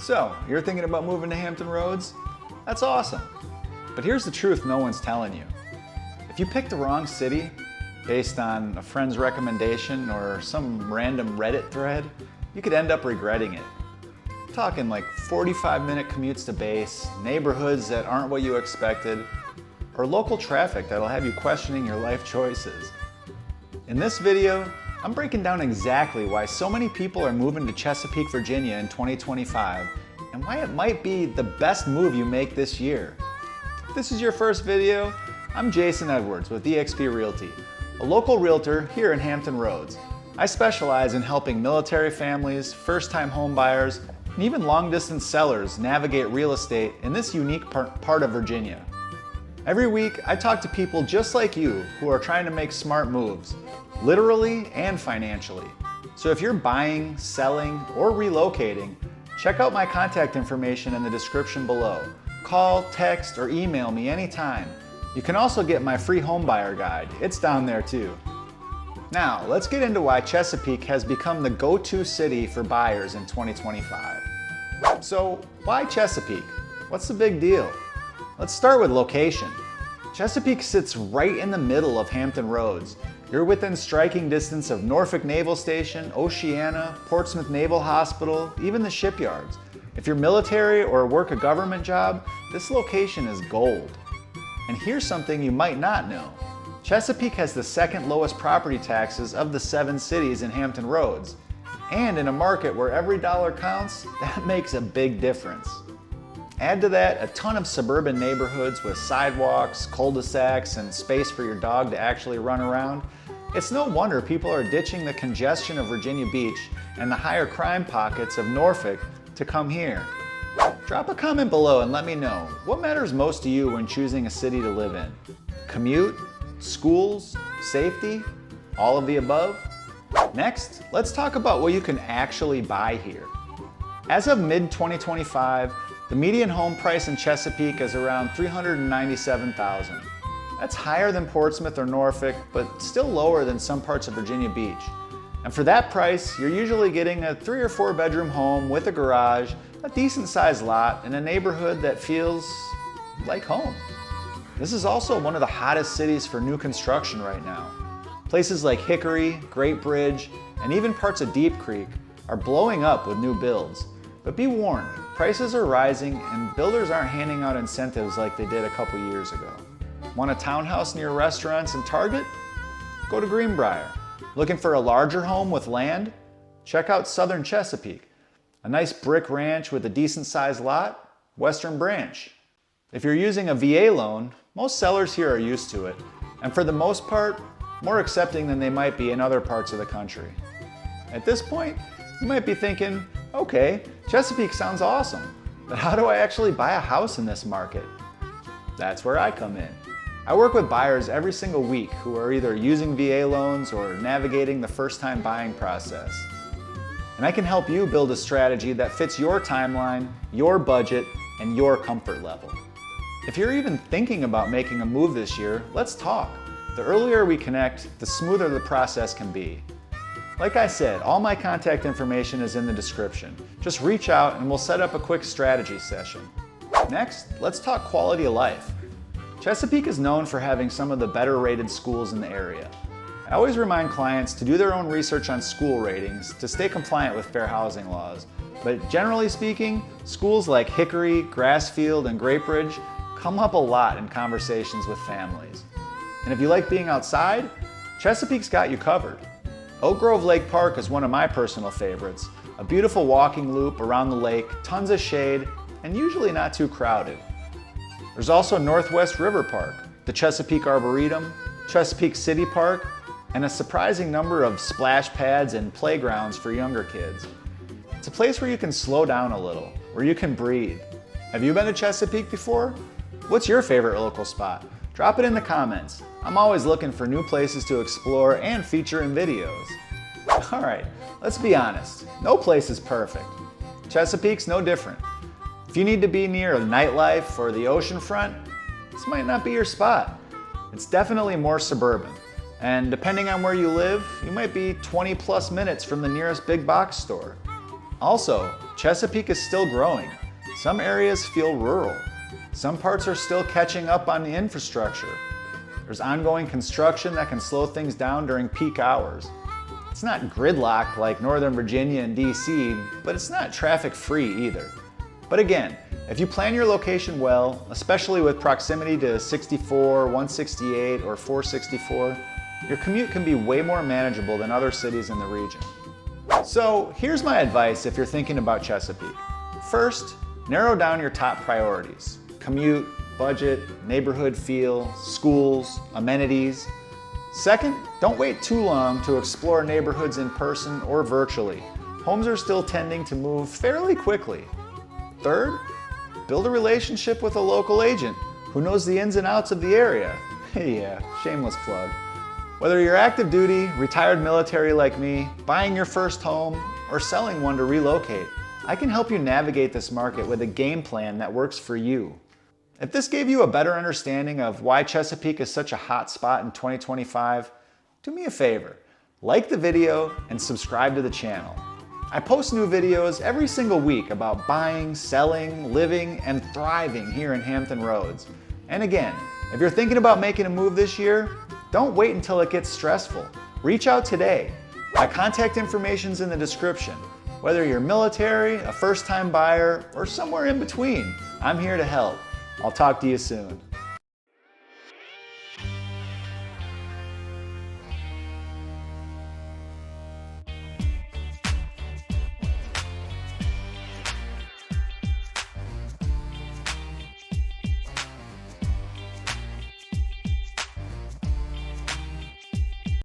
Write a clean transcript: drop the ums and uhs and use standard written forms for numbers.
So, you're thinking about moving to Hampton Roads? That's awesome. But here's the truth no one's telling you. If you pick the wrong city based on a friend's recommendation or some random Reddit thread, you could end up regretting it. I'm talking like 45-minute commutes to base, neighborhoods that aren't what you expected, or local traffic that'll have you questioning your life choices. In this video, I'm breaking down exactly why so many people are moving to Chesapeake, Virginia in 2025, and why it might be the best move you make this year. If this is your first video, I'm Jason Edwards with eXp Realty, a local realtor here in Hampton Roads. I specialize in helping military families, first-time home buyers, and even long-distance sellers navigate real estate in this unique part of Virginia. Every week, I talk to people just like you who are trying to make smart moves, literally and financially. So if you're buying, selling, or relocating, check out my contact information in the description below. Call, text, or email me anytime. You can also get my free homebuyer guide. It's down there too. Now, let's get into why Chesapeake has become the go-to city for buyers in 2025. So, why Chesapeake? What's the big deal? Let's start with location. Chesapeake sits right in the middle of Hampton Roads. You're within striking distance of Norfolk Naval Station, Oceana, Portsmouth Naval Hospital, even the shipyards. If you're military or work a government job, this location is gold. And here's something you might not know. Chesapeake has the second lowest property taxes of the 7 cities in Hampton Roads. And in a market where every dollar counts, that makes a big difference. Add to that a ton of suburban neighborhoods with sidewalks, cul-de-sacs, and space for your dog to actually run around. It's no wonder people are ditching the congestion of Virginia Beach and the higher crime pockets of Norfolk to come here. Drop a comment below and let me know what matters most to you when choosing a city to live in. Commute, schools, safety, all of the above? Next, let's talk about what you can actually buy here. As of mid-2025, the median home price in Chesapeake is around $397,000. That's higher than Portsmouth or Norfolk, but still lower than some parts of Virginia Beach. And for that price, you're usually getting a 3 or 4 bedroom home with a garage, a decent sized lot, in a neighborhood that feels like home. This is also one of the hottest cities for new construction right now. Places like Hickory, Great Bridge, and even parts of Deep Creek are blowing up with new builds. But be warned, prices are rising and builders aren't handing out incentives like they did a couple years ago. Want a townhouse near restaurants and Target? Go to Greenbrier. Looking for a larger home with land? Check out Southern Chesapeake. A nice brick ranch with a decent sized lot? Western Branch. If you're using a VA loan, most sellers here are used to it, and for the most part, more accepting than they might be in other parts of the country. At this point, you might be thinking, okay, Chesapeake sounds awesome, but how do I actually buy a house in this market? That's where I come in. I work with buyers every single week who are either using VA loans or navigating the first-time buying process. And I can help you build a strategy that fits your timeline, your budget, and your comfort level. If you're even thinking about making a move this year, let's talk. The earlier we connect, the smoother the process can be. Like I said, all my contact information is in the description. Just reach out and we'll set up a quick strategy session. Next, let's talk quality of life. Chesapeake is known for having some of the better rated schools in the area. I always remind clients to do their own research on school ratings to stay compliant with fair housing laws. But generally speaking, schools like Hickory, Grassfield, and Great Bridge come up a lot in conversations with families. And if you like being outside, Chesapeake's got you covered. Oak Grove Lake Park is one of my personal favorites. A beautiful walking loop around the lake, tons of shade, and usually not too crowded. There's also Northwest River Park, the Chesapeake Arboretum, Chesapeake City Park, and a surprising number of splash pads and playgrounds for younger kids. It's a place where you can slow down a little, where you can breathe. Have you been to Chesapeake before? What's your favorite local spot? Drop it in the comments. I'm always looking for new places to explore and feature in videos. Alright, let's be honest. No place is perfect. Chesapeake's no different. If you need to be near a nightlife or the ocean front, this might not be your spot. It's definitely more suburban. And depending on where you live, you might be 20 plus minutes from the nearest big box store. Also, Chesapeake is still growing. Some areas feel rural. Some parts are still catching up on the infrastructure. There's ongoing construction that can slow things down during peak hours. It's not gridlocked like Northern Virginia and DC, but it's not traffic-free either. But again, if you plan your location well, especially with proximity to 64, 168, or 464, your commute can be way more manageable than other cities in the region. So here's my advice if you're thinking about Chesapeake. First, narrow down your top priorities: commute, budget, neighborhood feel, schools, amenities. Second, don't wait too long to explore neighborhoods in person or virtually. Homes are still tending to move fairly quickly. Third, build a relationship with a local agent who knows the ins and outs of the area. Yeah, shameless plug. Whether you're active duty, retired military like me, buying your first home, or selling one to relocate, I can help you navigate this market with a game plan that works for you. If this gave you a better understanding of why Chesapeake is such a hot spot in 2025, do me a favor, like the video and subscribe to the channel. I post new videos every single week about buying, selling, living, and thriving here in Hampton Roads. And again, if you're thinking about making a move this year, don't wait until it gets stressful. Reach out today. My contact information's in the description. Whether you're military, a first-time buyer, or somewhere in between, I'm here to help. I'll talk to you soon.